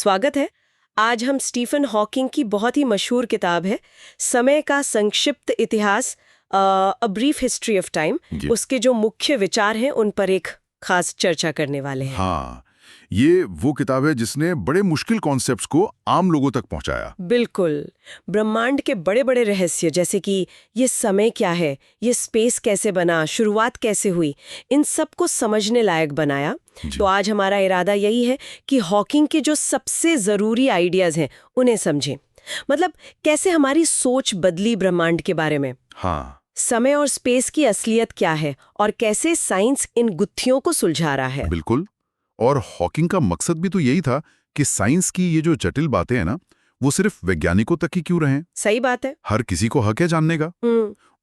स्वागत है। आज हम स्टीफन हॉकिंग की बहुत ही मशहूर किताब है समय का संक्षिप्त इतिहास, a brief history of time, उसके जो मुख्य विचार हैं उन पर एक खास चर्चा करने वाले हैं। हाँ, ये वो किताब है जिसने बड़े मुश्किल कॉन्सेप्ट्स को आम लोगों तक पहुंचाया। बिल्कुल। ब्रह्मांड के बड़े बड़े रहस्य, जैसे कि ये समय क्या है, ये स्पेस कैसे बना, शुरुआत कैसे हुई, इन सब को समझने लायक बनाया। तो आज हमारा इरादा यही है कि हॉकिंग के जो सबसे जरूरी आइडियाज हैं उन्हें समझें। मतलब कैसे हमारी सोच बदली ब्रह्मांड के बारे में, हाँ, समय और स्पेस की असलियत क्या है और कैसे साइंस इन गुत्थियों को सुलझा रहा है। बिल्कुल। और हॉकिंग का मकसद भी तो यही था कि साइंस की ये जो जटिल बातें हैं ना, वो सिर्फ वैज्ञानिकों तक ही क्यों रहें। सही बात है। हर किसी को हक है जानने का।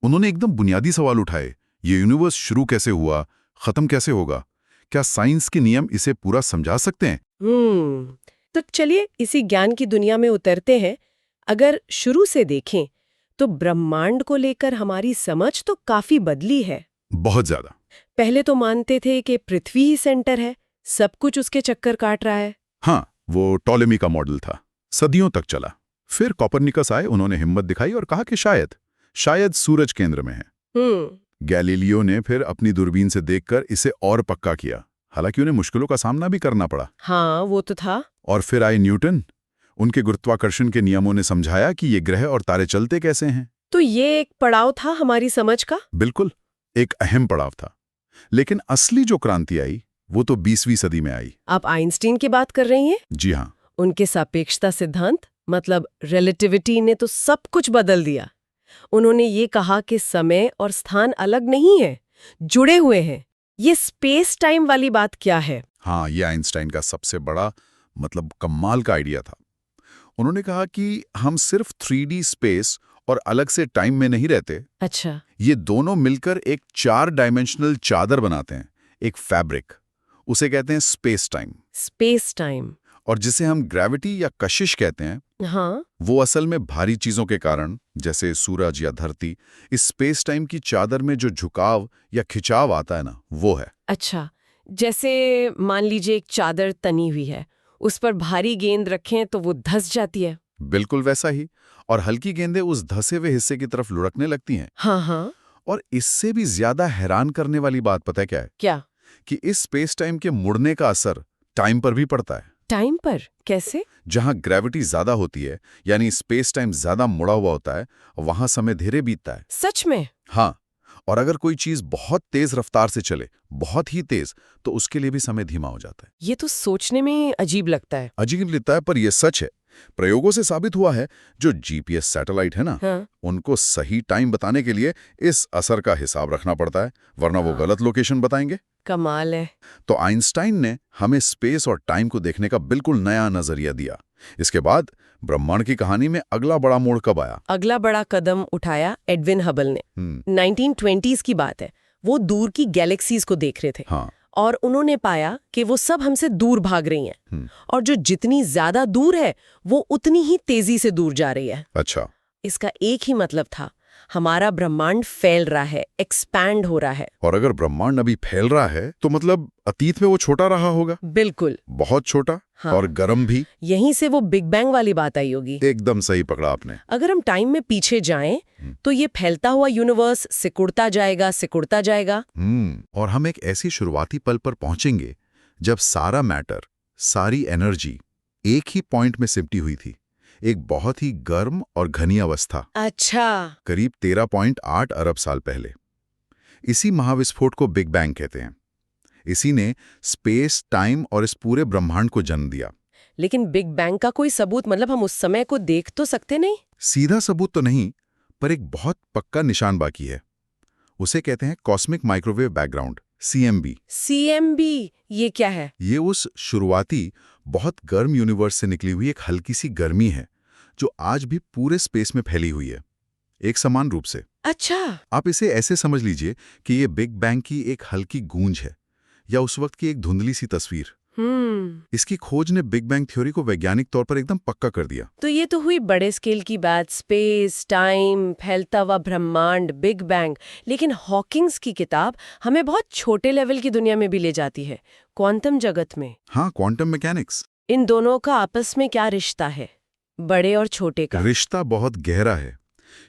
उन्होंने एकदम बुनियादी सवाल उठाए। ये यूनिवर्स शुरू कैसे हुआ, खत्म कैसे होगा, क्या साइंस के नियम इसे पूरा समझा सकते हैं? तो चलिए इसी ज्ञान की दुनिया में उतरते हैं। अगर शुरू से देखें तो ब्रह्मांड को लेकर हमारी समझ तो काफी बदली है। बहुत ज्यादा। पहले तो मानते थे कि पृथ्वी ही सेंटर है, सब कुछ उसके चक्कर काट रहा है। हाँ, वो टॉलेमी का मॉडल था, सदियों तक चला। फिर कोपरनिकस आए, उन्होंने हिम्मत दिखाई और कहा कि शायद सूरज केंद्र में है। गैलीलियो ने फिर अपनी दूरबीन से देखकर इसे और पक्का किया, हालांकि उन्हें मुश्किलों का सामना भी करना पड़ा। हाँ, वो तो था। और फिर आए न्यूटन। उनके गुरुत्वाकर्षण के नियमों ने समझाया कि ये ग्रह और तारे चलते कैसे हैं। तो ये एक पड़ाव था हमारी समझ का। बिल्कुल, एक अहम पड़ाव था। लेकिन असली जो क्रांति आई वो तो 20वीं सदी में आई। आप आइंस्टीन की बात कर रही हैं? जी हाँ। उनके सापेक्षता सिद्धांत, मतलब रिलेटिविटी, ने तो सब कुछ बदल दिया। उन्होंने ये कहा कि समय और स्थान अलग नहीं है, जुड़े हुए हैं। ये स्पेस टाइम वाली बात क्या है? हाँ, ये आइंस्टाइन का सबसे बड़ा कमाल का आइडिया था। उन्होंने कहा कि हम सिर्फ 3D स्पेस और अलग से टाइम में नहीं रहते। अच्छा। ये दोनों मिलकर एक 4 डायमेंशनल चादर बनाते हैं, एक फैब्रिक। उसे कहते हैं स्पेस टाइम। Space time. और जिसे हम ग्रेविटी या कशिश कहते हैं, हाँ, वो असल में भारी चीजों के कारण, जैसे सूरज या धरती, इस स्पेस टाइम की चादर में जो झुकाव या खिंचाव आता है ना, वो है। अच्छा। जैसे मान लीजिए एक चादर तनी हुई है, उस पर भारी गेंद रखें तो वो धंस जाती है। बिल्कुल वैसा ही। और हल्की गेंदें उस धंसे हुए हिस्से की तरफ लुढ़कने लगती हैं। हाँ हाँ। और इससे भी ज्यादा हैरान करने वाली बात पता है क्या है? क्या? कि इस स्पेस टाइम के मुड़ने का असर टाइम पर भी पड़ता है। टाइम पर कैसे? जहां ग्रेविटी ज्यादा होती है, यानी स्पेस टाइम ज्यादा मुड़ा हुआ होता है, वहां समय धीरे बीतता है। सच में? हाँ। और अगर कोई चीज बहुत तेज रफ्तार से चले, बहुत ही तेज, तो उसके लिए भी समय धीमा हो जाता है। ये तो सोचने में अजीब लगता है। अजीब लगता है, पर यह सच है। प्रयोगों से साबित हुआ है। जो जीपीएस सैटेलाइट है ना, हाँ। उनको सही टाइम बताने के लिए इस असर का हिसाब रखना पड़ता है, वरना वो गलत लोकेशन बताएंगे। कमाल है। तो आइंस्टाइन ने हमें स्पेस और टाइम को देखने का बिल्कुल नया नजरिया दिया। इसके बाद ब्रह्मांड की कहानी में अगला बड़ा मोड़ कब आया? अगला बड़ा कदम उठाया एडविन हबल ने। 1920s की बात है। वो दूर की गैलेक्सीज को देख रहे थे। हाँ। और उन्होंने पाया कि वो सब हमसे दूर भाग रही हैं। और जो जितनी ज्यादा दूर है वो उतनी ही तेजी से दूर जा रही है। अच्छा। इसका एक ही मतलब था, हमारा ब्रह्मांड फैल रहा है, एक्सपैंड हो रहा है। और अगर ब्रह्मांड अभी फैल रहा है तो मतलब अतीत में वो छोटा रहा होगा। बिल्कुल। बहुत छोटा। हाँ। और गर्म भी। यहीं से वो बिग बैंग वाली बात आई होगी। एकदम सही पकड़ा आपने। अगर हम टाइम में पीछे जाएं तो ये फैलता हुआ यूनिवर्स सिकुड़ता जाएगा। और हम एक ऐसी शुरुआती पल पर पहुंचेंगे जब सारा मैटर, सारी एनर्जी एक ही पॉइंट में सिमटी हुई थी। एक बहुत ही गर्म और घनी अवस्था। अच्छा। करीब 13.8 अरब साल पहले। इसी महाविस्फोट को बिग बैंग कहते हैं। इसी ने स्पेस, टाइम और इस पूरे ब्रह्मांड को जन्म दिया। लेकिन बिग बैंग का कोई सबूत, मतलब हम उस समय को देख तो सकते नहीं? सीधा सबूत तो नहीं, पर एक बहुत पक्का निशान बाकी है। उसे कहते हैं cosmic microwave background, CMB। CMB ये क्या है? ये उस शुरुआती बहुत गर्म यूनिवर्स से निकली हुई एक हल्की सी गर्मी है जो आज भी पूरे स्पेस में फैली हुई है, एक समान रूप से। अच्छा। आप इसे ऐसे समझ लीजिए कि ये बिग बैंग की एक हल्की गूंज है, या उस वक्त की एक धुंधली सी तस्वीर। इसकी खोज ने बिग बैंग थ्योरी को वैज्ञानिक तौर पर एकदम पक्का कर दिया। तो ये तो हुई बड़े स्केल की बात, स्पेस, टाइम, फैलता हुआ ब्रह्मांड, बिग बैंग। लेकिन हॉकिंग्स की किताब हमें बहुत छोटे लेवल की दुनिया में भी ले जाती है, क्वांटम जगत में। हाँ, क्वांटम मैकेनिक्स। इन दोनों का आपस में क्या रिश्ता है, बड़े और छोटे का? रिश्ता बहुत गहरा है।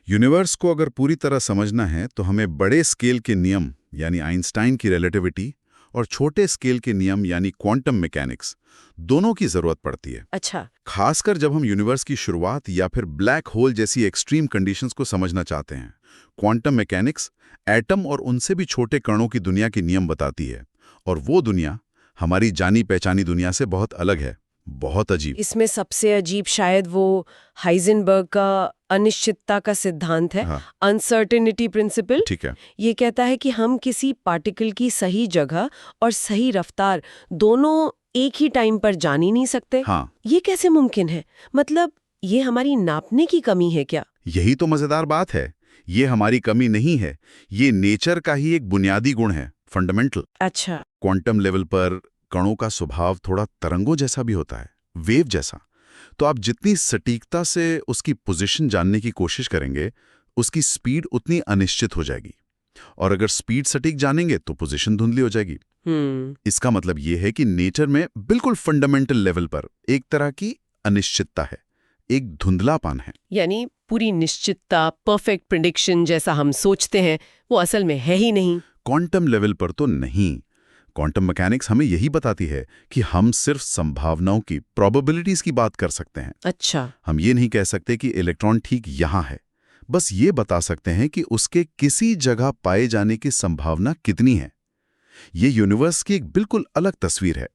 यूनिवर्स को अगर पूरी तरह समझना है तो हमें बड़े स्केल के नियम यानी आइंस्टाइन की रिलेटिविटी और छोटे स्केल के नियम यानी क्वांटम मैकेनिक्स दोनों की जरूरत पड़ती है। अच्छा। खासकर जब हम यूनिवर्स की शुरुआत या फिर ब्लैक होल जैसी एक्सट्रीम कंडीशंस को समझना चाहते हैं। क्वांटम मैकेनिक्स एटम और उनसे भी छोटे कणों की दुनिया के नियम बताती है, और वो दुनिया हमारी जानी पहचानी दुनिया से बहुत अलग है, बहुत अजीब। इसमें सबसे अजीब शायद वो हाइजेनबर्ग का अनिश्चितता का सिद्धांत है, हाँ। Uncertainty principle. ठीक है। ये कहता है कि हम किसी पार्टिकल की सही जगह और सही रफ्तार दोनों एक ही टाइम पर जान ही नहीं सकते। हाँ। ये कैसे मुमकिन है? मतलब ये हमारी नापने की कमी है क्या? यही तो मजेदार बात है। ये हमारी कमी नहीं है, ये नेचर का ही एक बुनियादी गुण है, फंडामेंटल। अच्छा। क्वांटम लेवल पर कणों का स्वभाव थोड़ा तरंगों जैसा भी होता है, वेव जैसा। तो आप जितनी सटीकता से उसकी पोजीशन जानने की कोशिश करेंगे, उसकी स्पीड उतनी अनिश्चित हो जाएगी। और अगर स्पीड सटीक जानेंगे तो पोजीशन धुंधली हो जाएगी। इसका मतलब ये है कि नेचर में बिल्कुल फंडामेंटल लेवल पर एक तरह की अनिश्चितता है, एक धुंधलापन है। यानी पूरी निश्चितता, परफेक्ट प्रेडिक्शन जैसा हम सोचते हैं, वो असल में है ही नहीं। क्वांटम लेवल पर तो नहीं। क्वांटम मैकेनिक्स हमें यही बताती है कि हम सिर्फ संभावनाओं की, प्रोबेबिलिटीज की बात कर सकते हैं। अच्छा। हम ये नहीं कह सकते कि इलेक्ट्रॉन ठीक यहाँ है, बस ये बता सकते हैं कि उसके किसी जगह पाए जाने की संभावना कितनी है। ये यूनिवर्स की एक बिल्कुल अलग तस्वीर है,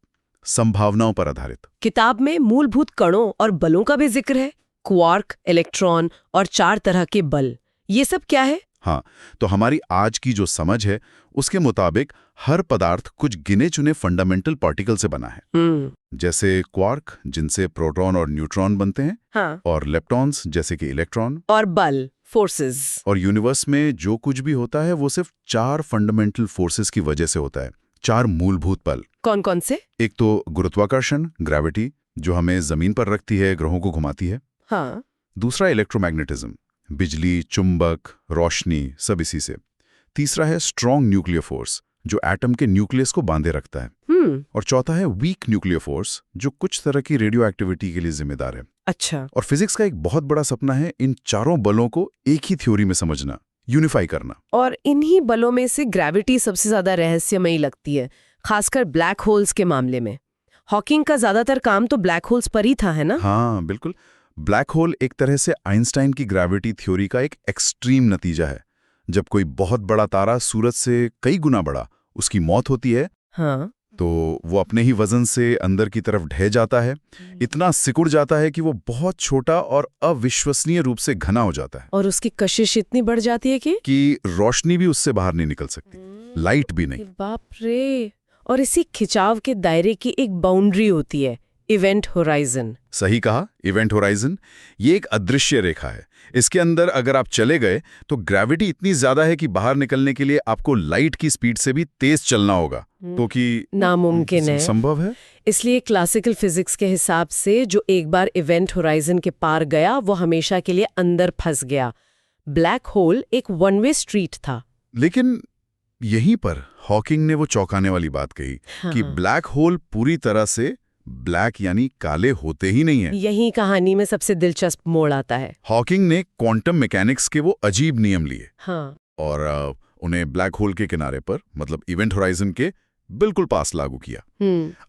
संभावनाओं पर आधारित। किताब में मूलभूत कणों और बलों का भी जिक्र है, क्वार्क, इलेक्ट्रॉन और 4 तरह के बल। ये सब क्या है? हाँ, तो हमारी आज की जो समझ है उसके मुताबिक हर पदार्थ कुछ गिने चुने फंडामेंटल पार्टिकल से बना है। जैसे क्वार्क, जिनसे प्रोटॉन और न्यूट्रॉन बनते हैं। हाँ। और लेप्टॉन्स, जैसे कि इलेक्ट्रॉन। और बल, फोर्सेस। और यूनिवर्स में जो कुछ भी होता है वो सिर्फ 4 फंडामेंटल फोर्सेस की वजह से होता है, 4 मूलभूत बल। कौन कौन से? एक तो गुरुत्वाकर्षण, ग्रेविटी, जो हमें जमीन पर रखती है, ग्रहों को घुमाती है। हाँ। दूसरा इलेक्ट्रोमैग्नेटिज्म, बिजली, चुंबक, रोशनी, सब इसी से। तीसरा है स्ट्रॉन्ग न्यूक्लियर फोर्स, जो एटम के न्यूक्लियस को बांधे रखता है। और चौथा है वीक न्यूक्लियर फोर्स, जो कुछ तरह की रेडियो एक्टिविटी के लिए जिम्मेदार है। अच्छा। और फिजिक्स का एक बहुत बड़ा सपना है इन चारों बलों को एक ही थ्योरी में समझना, यूनिफाई करना। और इन्हीं बलों में से ग्रेविटी सबसे ज्यादा रहस्यमयी लगती है, खासकर ब्लैक होल्स के मामले में। हॉकिंग का ज्यादातर काम तो ब्लैक होल्स पर ही था, है ना? हाँ, बिल्कुल। ब्लैक होल एक तरह से आइंस्टाइन की ग्रेविटी थ्योरी का एक एक्सट्रीम नतीजा है। जब कोई बहुत बड़ा तारा सूरज से कई गुना बड़ा, उसकी मौत होती है। हाँ। तो वो अपने ही वजन से अंदर की तरफ ढह जाता है, इतना सिकुड़ जाता है कि वो बहुत छोटा और अविश्वसनीय रूप से घना हो जाता है। और उसकी कशिश इतनी बढ़ जाती है कि रोशनी भी उससे बाहर नहीं निकल सकती, लाइट भी नहीं। बाप रे। और इसी खिंचाव के दायरे की एक बाउंड्री होती है, इवेंट होराइजन। सही कहा, इवेंट होराइजन। ये एक अदृश्य रेखा है। इसके अंदर अगर आप चले गए तो ग्रेविटी इतनी ज्यादा है कि बाहर निकलने के लिए आपको लाइट की स्पीड से भी तेज चलना होगा, तो कि नामुमकिन है। संभव है। इसलिए क्लासिकल फिजिक्स के हिसाब से जो एक बार इवेंट होराइजन के पार गया वो हमेशा के लिए अंदर फंस गया। ब्लैक होल एक वन वे स्ट्रीट था। लेकिन यहीं पर हॉकिंग ने वो चौंकाने वाली बात कही कि ब्लैक होल पूरी तरह से ब्लैक यानी काले होते ही नहीं है। यही कहानी में सबसे दिलचस्प मोड़ आता है। हॉकिंग ने क्वांटम मैकेनिक्स के वो अजीब नियम लिए। हाँ। और उन्हें ब्लैक होल के किनारे पर, मतलब इवेंट होराइजन के बिल्कुल पास लागू किया।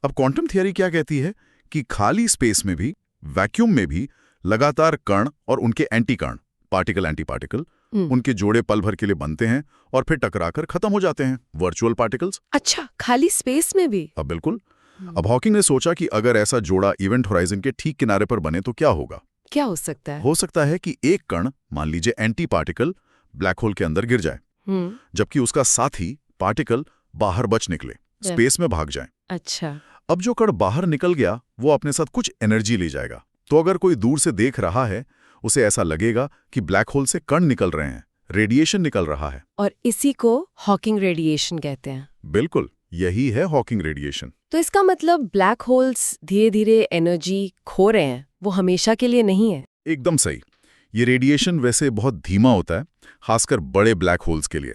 अब क्वांटम थियरी क्या कहती है कि खाली स्पेस में भी, वैक्यूम में भी लगातार कण और उनके एंटी कण, पार्टिकल एंटी पार्टिकल, उनके जोड़े पल भर के लिए बनते हैं और फिर टकराकर खत्म हो जाते हैं, वर्चुअल पार्टिकल्स। अच्छा, खाली स्पेस में भी? अब बिल्कुल। अब हॉकिंग ने सोचा कि अगर ऐसा जोड़ा इवेंट होराइजन के ठीक किनारे पर बने तो क्या होगा। क्या हो सकता है? हो सकता है कि एक कण, मान लीजिए एंटी पार्टिकल, ब्लैक होल के अंदर गिर जाए, जबकि उसका साथी पार्टिकल बाहर बच निकले, स्पेस में भाग जाए। अच्छा। अब जो कण बाहर निकल गया वो अपने साथ कुछ एनर्जी ले जाएगा। तो अगर कोई दूर से देख रहा है, उसे ऐसा लगेगा कि ब्लैक होल से कण निकल रहे हैं, रेडिएशन निकल रहा है। और इसी को हॉकिंग रेडिएशन कहते हैं। बिल्कुल, यही है हॉकिंग रेडिएशन। तो इसका मतलब ब्लैक होल्स धीरे धीरे एनर्जी खो रहे हैं, वो हमेशा के लिए नहीं है। एकदम सही। ये रेडिएशन वैसे बहुत धीमा होता है, खासकर बड़े ब्लैक होल्स के लिए,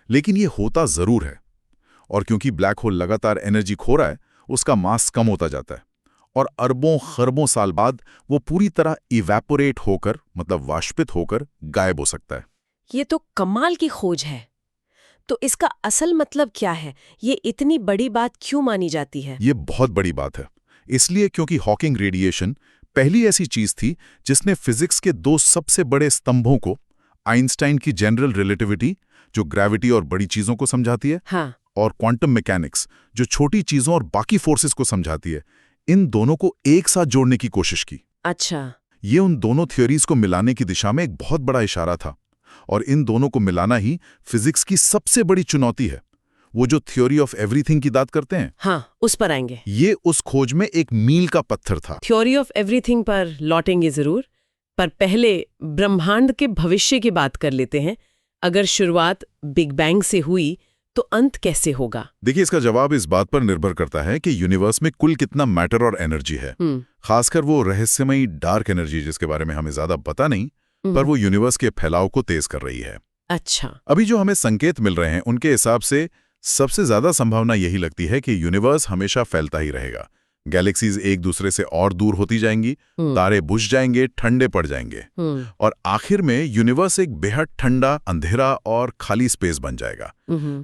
लेकिन ये होता जरूर है। और क्योंकि ब्लैक होल लगातार एनर्जी खो रहा है, उसका मास कम होता जाता है और अरबों खरबों साल बाद वो पूरी तरह इवेपोरेट होकर, मतलब वाष्पित होकर गायब हो सकता है। ये तो कमाल की खोज है। तो इसका असल मतलब क्या है? ये इतनी बड़ी बात क्यों मानी जाती है? ये बहुत बड़ी बात है, इसलिए क्योंकि हॉकिंग रेडिएशन पहली ऐसी चीज थी जिसने फिजिक्स के दो सबसे बड़े स्तंभों को, आइंस्टाइन की जनरल रिलेटिविटी जो ग्रेविटी और बड़ी चीजों को समझाती है, हाँ। और क्वांटम मैकेनिक्स जो छोटी चीजों और बाकी फोर्सेस को समझाती है, इन दोनों को एक साथ जोड़ने की कोशिश की। अच्छा। ये उन दोनों थ्योरीज को मिलाने की दिशा में एक बहुत बड़ा इशारा था, और इन दोनों को मिलाना ही फिजिक्स की सबसे बड़ी चुनौती है। वो जो थ्योरी ऑफ एवरीथिंग की बात करते हैं, हाँ, उस पर आएंगे। ये उस खोज में एक मील का पत्थर था। थ्योरी ऑफ एवरीथिंग पर लौटेंगे जरूर, पर पहले ब्रह्मांड के भविष्य की बात कर लेते हैं। अगर शुरुआत बिग बैंग से हुई तो अंत कैसे होगा? देखिए, इसका जवाब इस बात पर निर्भर करता है कि यूनिवर्स में कुल कितना मैटर और एनर्जी है। खासकर वो रहस्यमयी डार्क एनर्जी जिसके बारे में हमें ज्यादा पता नहीं, पर वो यूनिवर्स के फैलाव को तेज कर रही है। अच्छा। अभी जो हमें संकेत मिल रहे हैं उनके हिसाब से सबसे ज्यादा संभावना यही लगती है कि यूनिवर्स हमेशा फैलता ही रहेगा। गैलेक्सीज एक दूसरे से और दूर होती जाएंगी, तारे बुझ जाएंगे, ठंडे पड़ जाएंगे, और आखिर में यूनिवर्स एक बेहद ठंडा, अंधेरा और खाली स्पेस बन जाएगा।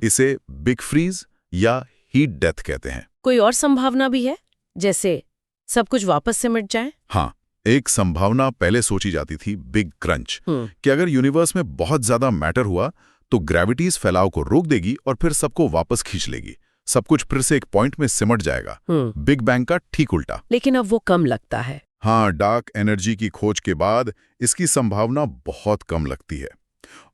इसे बिग फ्रीज या हीट डेथ कहते हैं। कोई और संभावना भी है, जैसे सब कुछ वापस से मिट जाए? हाँ, एक संभावना पहले सोची जाती थी, बिग क्रंच, कि अगर यूनिवर्स में बहुत ज्यादा मैटर हुआ तो ग्रेविटी इस फैलाव को रोक देगी और फिर सबको वापस खींच लेगी। सब कुछ फिर से एक पॉइंट में सिमट जाएगा। बिग बैंग का ठीक उल्टा। लेकिन अब वो कम लगता है। हाँ, डार्क एनर्जी की खोज के बाद इसकी संभावना बहुत कम लगती है।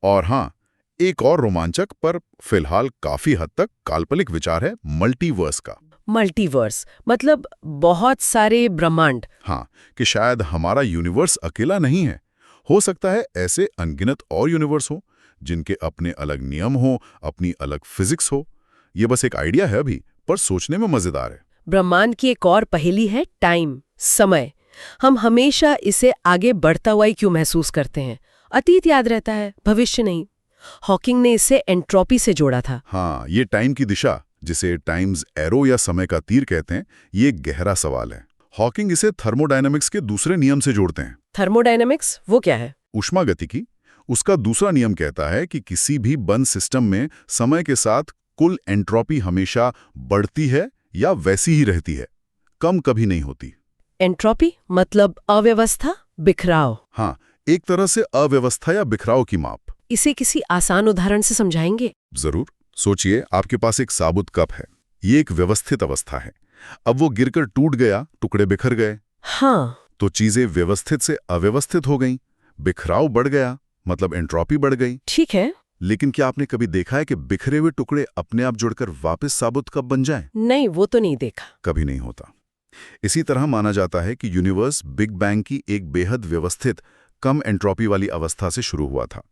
और हाँ, एक और रोमांचक पर फिलहाल काफी हद तक काल्पनिक विचार है मल्टीवर्स का। मल्टीवर्स मतलब बहुत सारे ब्रह्मांड? हाँ, कि शायद हमारा यूनिवर्स अकेला नहीं है। हो सकता है ऐसे अनगिनत और यूनिवर्स हो जिनके अपने अलग नियम हो, अपनी अलग फिजिक्स हो। ये बस एक आइडिया है अभी, पर सोचने में मजेदार है। ब्रह्मांड की एक और पहेली है टाइम, समय। हम हमेशा इसे आगे बढ़ता हुआ ही क्यों महसूस करते हैं? अतीत याद रहता है, भविष्य नहीं। हॉकिंग ने इसे एंट्रोपी से जोड़ा था। हाँ, ये टाइम की दिशा, जिसे टाइम्स एरो या समय का तीर कहते हैं, ये गहरा सवाल है। हॉकिंग इसे थर्मोडायनामिक्स के दूसरे नियम से जोड़ते हैं। थर्मोडायनामिक्स वो क्या है? ऊष्मागतिकी। उसका दूसरा नियम कहता है कि किसी भी बंद सिस्टम में समय के साथ कुल एंट्रोपी हमेशा बढ़ती है या वैसी ही रहती है, कम कभी नहीं होती। एंट्रोपी मतलब अव्यवस्था, बिखराव। हाँ, एक तरह से अव्यवस्था या बिखराव की माप। इसे किसी आसान उदाहरण से समझाएंगे? जरूर। सोचिए, आपके पास एक साबुत कप है। ये एक व्यवस्थित अवस्था है। अब वो गिरकर टूट गया, टुकड़े बिखर गए। हाँ। तो चीजें व्यवस्थित से अव्यवस्थित हो गईं, बिखराव बढ़ गया, मतलब एंट्रोपी बढ़ गई। ठीक है। लेकिन क्या आपने कभी देखा है कि बिखरे हुए टुकड़े अपने आप जुड़कर वापस साबुत कप बन जाएं? नहीं, वो तो नहीं देखा। कभी नहीं होता। इसी तरह माना जाता है कि यूनिवर्स बिग बैंग की एक बेहद व्यवस्थित, कम एंट्रोपी वाली अवस्था से शुरू हुआ था,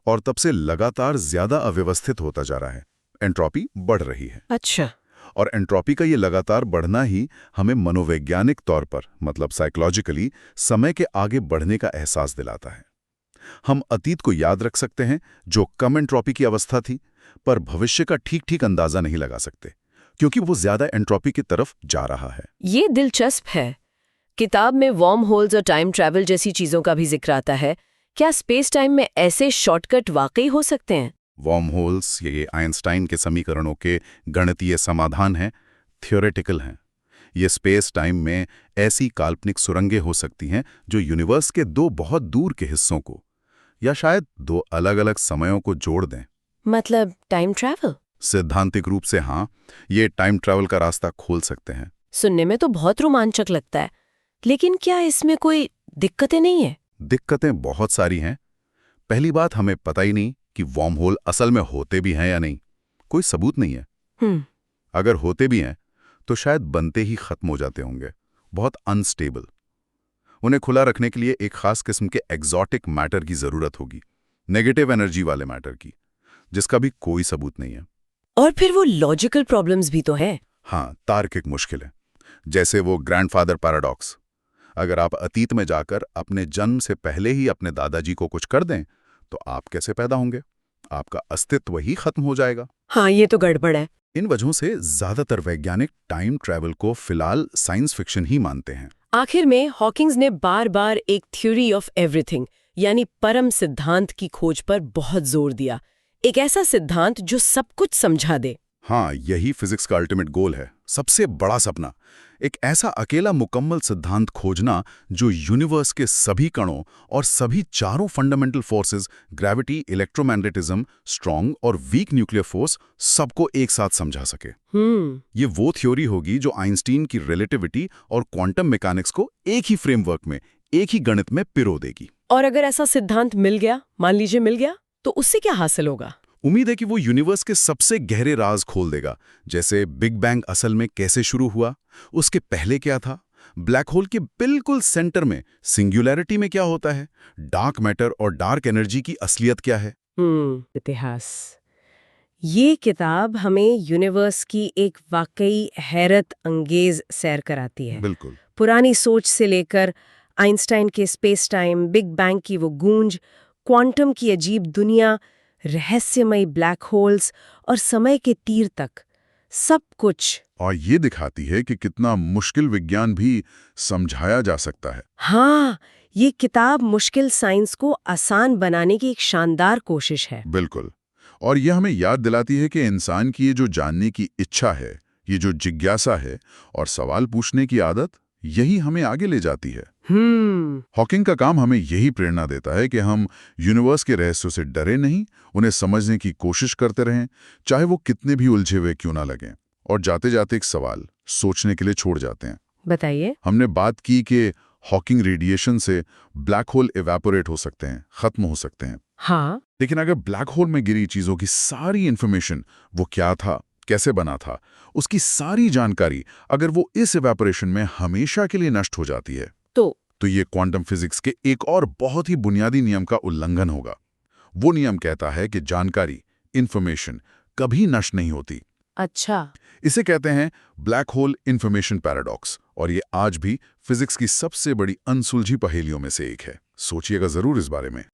और तब से लगातार ज्यादा अव्यवस्थित होता जा रहा है। एंट्रोपी बढ़ रही है। अच्छा। और एंट्रोपी का ये लगातार बढ़ना ही हमें मनोवैज्ञानिक तौर पर, मतलब साइकोलॉजिकली, समय के आगे बढ़ने का एहसास दिलाता है। हम अतीत को याद रख सकते हैं जो कम एंट्रोपी की अवस्था थी, पर भविष्य का ठीक ठीक अंदाजा नहीं लगा सकते क्योंकि वो ज्यादा एंट्रोपी की तरफ जा रहा है। ये दिलचस्प है। किताब में वॉर्म होल्स और टाइम ट्रैवल जैसी चीजों का भी जिक्र आता है। क्या स्पेस टाइम में ऐसे शॉर्टकट वाकई हो सकते हैं? वॉर्म होल्स ये आइंस्टाइन के समीकरणों के गणितीय समाधान हैं, थियोरेटिकल हैं। ये स्पेस टाइम में ऐसी काल्पनिक सुरंगें हो सकती हैं जो यूनिवर्स के दो बहुत दूर के हिस्सों को, या शायद दो अलग अलग समयों को जोड़ दें। मतलब टाइम ट्रैवल? सिद्धांतिक रूप से हाँ, ये टाइम ट्रैवल का रास्ता खोल सकते हैं। सुनने में तो बहुत रोमांचक लगता है, लेकिन क्या इसमें कोई दिक्कतें नहीं है? दिक्कतें बहुत सारी हैं। पहली बात, हमें पता ही नहीं कि वॉर्म होल असल में होते भी हैं या नहीं। कोई सबूत नहीं है। अगर होते भी हैं तो शायद बनते ही खत्म हो जाते होंगे, बहुत अनस्टेबल। उन्हें खुला रखने के लिए एक खास किस्म के एग्जॉटिक मैटर की जरूरत होगी, नेगेटिव एनर्जी वाले मैटर की, जिसका भी कोई सबूत नहीं है। और फिर वो लॉजिकल प्रॉब्लम्स भी तो है। हाँ, तार्किक मुश्किलें, जैसे वो ग्रैंडफादर पैराडॉक्स। अगर आप अतीत में जाकर अपने जन्म से पहले ही अपने दादाजी को कुछ कर दें तो आप कैसे पैदा होंगे? आपका अस्तित्व ही खत्म हो जाएगा। हाँ, ये तो गड़बड़ है। इन वजहों से ज्यादातर वैज्ञानिक टाइम ट्रैवल को फिलहाल साइंस फिक्शन ही मानते हैं। आखिर में हॉकिंग्स ने बार बार एक थ्योरी ऑफ एवरीथिंग यानी परम सिद्धांत की खोज पर बहुत जोर दिया। एक ऐसा सिद्धांत जो सब कुछ समझा दे। हाँ, यही फिजिक्स का अल्टीमेट गोल है, सबसे बड़ा सपना। एक ऐसा अकेला मुकम्मल सिद्धांत खोजना जो यूनिवर्स के सभी कणों और सभी चारों fundamental forces gravity, electromagnetism, strong और वीक न्यूक्लियर फोर्स सबको एक साथ समझा सके। ये वो थ्योरी होगी जो आइंस्टीन की रिलेटिविटी और क्वांटम मैकेनिक्स को एक ही फ्रेमवर्क में, एक ही गणित में पिरो देगी। और अगर ऐसा सिद्धांत मिल गया, मान लीजिए मिल गया, तो उससे क्या हासिल होगा? उम्मीद है कि वो यूनिवर्स के सबसे गहरे राज खोल देगा, जैसे बिग बैंग असल में कैसे शुरू हुआ, उसके पहले क्या था, ब्लैक होल के बिल्कुल सेंटर में सिंगुलैरिटी में क्या होता है, डार्क मैटर और डार्क एनर्जी की असलियत क्या है। इतिहास। ये किताब हमें यूनिवर्स की एक वाकई हैरत अंगेज सैर कराती है। बिल्कुल। पुरानी सोच से लेकर आइंस्टाइन के स्पेस टाइम, बिग बैंग की वो गूंज, क्वांटम की अजीब दुनिया, रहस्यमयी ब्लैक होल्स और समय के तीर तक, सब कुछ। और ये दिखाती है कि कितना मुश्किल विज्ञान भी समझाया जा सकता है। हाँ, ये किताब मुश्किल साइंस को आसान बनाने की एक शानदार कोशिश है। बिल्कुल। और यह हमें याद दिलाती है कि इंसान की ये जो जानने की इच्छा है, ये जो जिज्ञासा है और सवाल पूछने की आदत, यही हमें आगे ले जाती है। हॉकिंग का काम हमें यही प्रेरणा देता है कि हम यूनिवर्स के रहस्यों से डरे नहीं, उन्हें समझने की कोशिश करते रहें, चाहे वो कितने भी उलझे हुए क्यों ना लगें। और जाते जाते एक सवाल सोचने के लिए छोड़ जाते हैं। बताइए। हमने बात की कि हॉकिंग रेडिएशन से ब्लैक होल इवेपोरेट हो सकते हैं, खत्म हो सकते हैं। हाँ। लेकिन अगर ब्लैक होल में गिरी चीजों की सारी इंफॉर्मेशन, वो क्या था, कैसे बना था, उसकी सारी जानकारी अगर वो इस इवेपोरेशन में हमेशा के लिए नष्ट हो जाती है, तो ये क्वांटम फिजिक्स के एक और बहुत ही बुनियादी नियम का उल्लंघन होगा। वो नियम कहता है कि जानकारी, इंफॉर्मेशन कभी नष्ट नहीं होती। अच्छा। इसे कहते हैं ब्लैक होल इंफॉर्मेशन पैराडॉक्स, और ये आज भी फिजिक्स की सबसे बड़ी अनसुलझी पहेलियों में से एक है। सोचिएगा जरूर इस बारे में।